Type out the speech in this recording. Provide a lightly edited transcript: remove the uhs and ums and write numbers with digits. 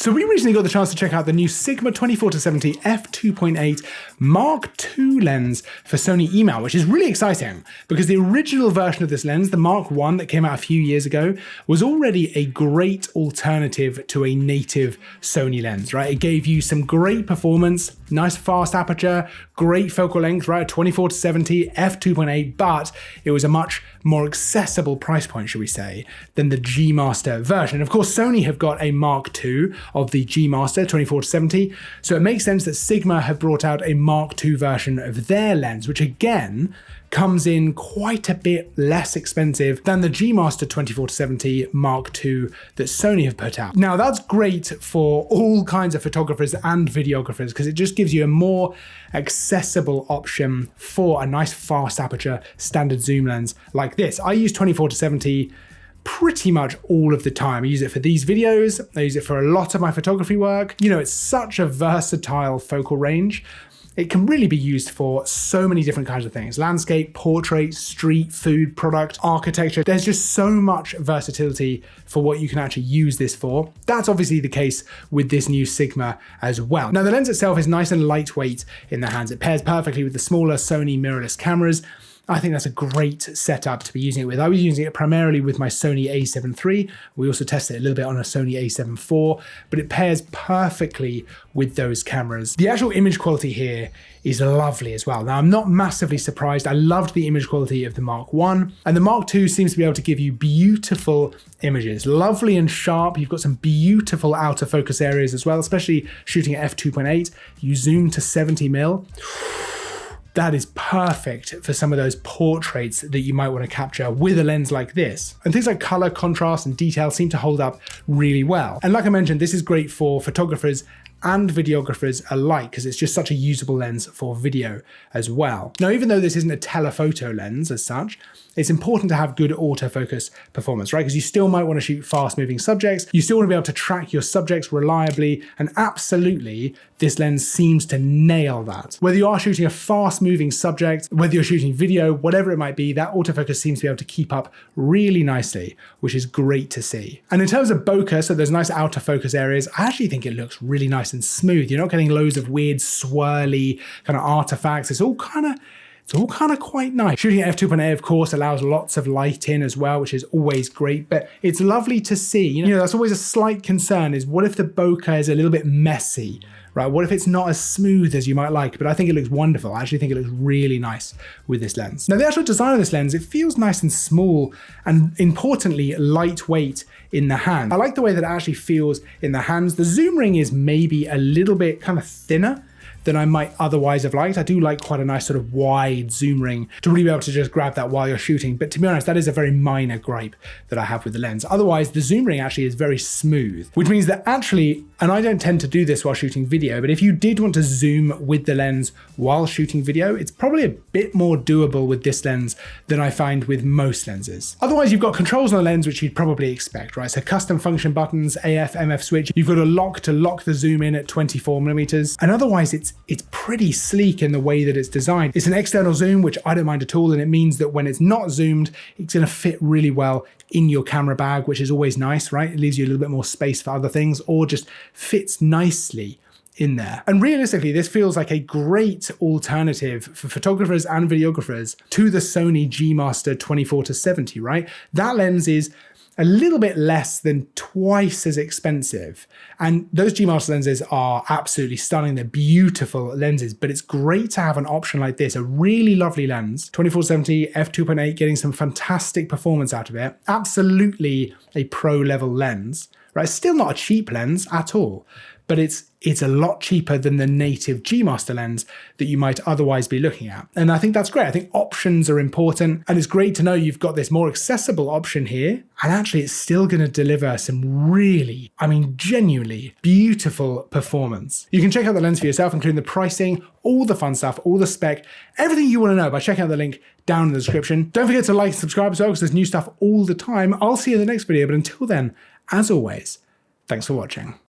So we recently got the chance to check out the new Sigma 24-70 f2.8 Mark II lens for Sony email, which is really exciting because the original version of this lens, the Mark I that came out a few years ago, was already a great alternative to a native Sony lens, right? It gave you some great performance, nice fast aperture, great focal length, right? 24-70 f2.8, but it was a much more accessible price point, should we say, than the G Master version. Of course, Sony have got a Mark II of the G Master 24-70, so it makes sense that Sigma have brought out a Mark II version of their lens, which again comes in quite a bit less expensive than the G Master 24-70 Mark II that Sony have put out. Now that's great for all kinds of photographers and videographers because it just gives you a more accessible option for a nice fast aperture standard zoom lens like this. I use 24-70 pretty much all of the time. I use it for these videos, I use it for a lot of my photography work. You know, it's such a versatile focal range. It can really be used for so many different kinds of things. Landscape, portrait, street, food, product, architecture. There's just so much versatility for what you can actually use this for. That's obviously the case with this new Sigma as well. Now the lens itself is nice and lightweight in the hands. It pairs perfectly with the smaller Sony mirrorless cameras. I think that's a great setup to be using it with. I was using it primarily with my Sony a7 III. We also tested it a little bit on a Sony a7 IV, but it pairs perfectly with those cameras. The actual image quality here is lovely as well. Now, I'm not massively surprised. I loved the image quality of the Mark I, and the Mark II seems to be able to give you beautiful images, lovely and sharp. You've got some beautiful out of focus areas as well, especially shooting at f2.8. You zoom to 70mm. That is perfect for some of those portraits that you might want to capture with a lens like this. And things like color, contrast, and detail seem to hold up really well. And like I mentioned, this is great for photographers and videographers alike because it's just such a usable lens for video as well. Now, even though this isn't a telephoto lens as such, it's important to have good autofocus performance, right? Because you still might want to shoot fast moving subjects. You still want to be able to track your subjects reliably. And absolutely, this lens seems to nail that. Whether you are shooting a fast moving subject, whether you're shooting video, whatever it might be, that autofocus seems to be able to keep up really nicely, which is great to see. And in terms of bokeh, so there's nice out of focus areas, I actually think it looks really nice and smooth. You're not getting loads of weird swirly kind of artifacts. It's all kind of quite nice. Shooting at f2.8, of course, allows lots of light in as well, which is always great, but it's lovely to see. You know, that's always a slight concern is what if the bokeh is a little bit messy, right? What if it's not as smooth as you might like? But I think it looks wonderful. I actually think it looks really nice with this lens. Now, the actual design of this lens, it feels nice and small and importantly, lightweight in the hand. I like the way that it actually feels in the hands. The zoom ring is maybe a little bit kind of thinner than I might otherwise have liked. I do like quite a nice sort of wide zoom ring to really be able to just grab that while you're shooting. But to be honest, that is a very minor gripe that I have with the lens. Otherwise, the zoom ring actually is very smooth, which means that actually, and I don't tend to do this while shooting video, but if you did want to zoom with the lens while shooting video, it's probably a bit more doable with this lens than I find with most lenses. Otherwise, you've got controls on the lens, which you'd probably expect, right? So custom function buttons, AF, MF switch. You've got a lock to lock the zoom in at 24mm. And otherwise, it's pretty sleek in the way that it's designed. It's an external zoom, which I don't mind at all. And it means that when it's not zoomed, it's gonna fit really well in your camera bag, which is always nice, right? It leaves you a little bit more space for other things or just fits nicely in there. And realistically, this feels like a great alternative for photographers and videographers to the Sony G Master 24-70, right? That lens is a little bit less than twice as expensive. And those G Master lenses are absolutely stunning. They're beautiful lenses, but it's great to have an option like this, a really lovely lens, 24-70 f2.8, getting some fantastic performance out of it. Absolutely a pro level lens, right? It's still not a cheap lens at all, but it's a lot cheaper than the native G Master lens that you might otherwise be looking at. And I think that's great. I think options are important, and it's great to know you've got this more accessible option here, and actually it's still gonna deliver some really, I mean, genuinely beautiful performance. You can check out the lens for yourself, including the pricing, all the fun stuff, all the spec, everything you wanna know by checking out the link down in the description. Don't forget to like and subscribe as well, because there's new stuff all the time. I'll see you in the next video, but until then, as always, thanks for watching.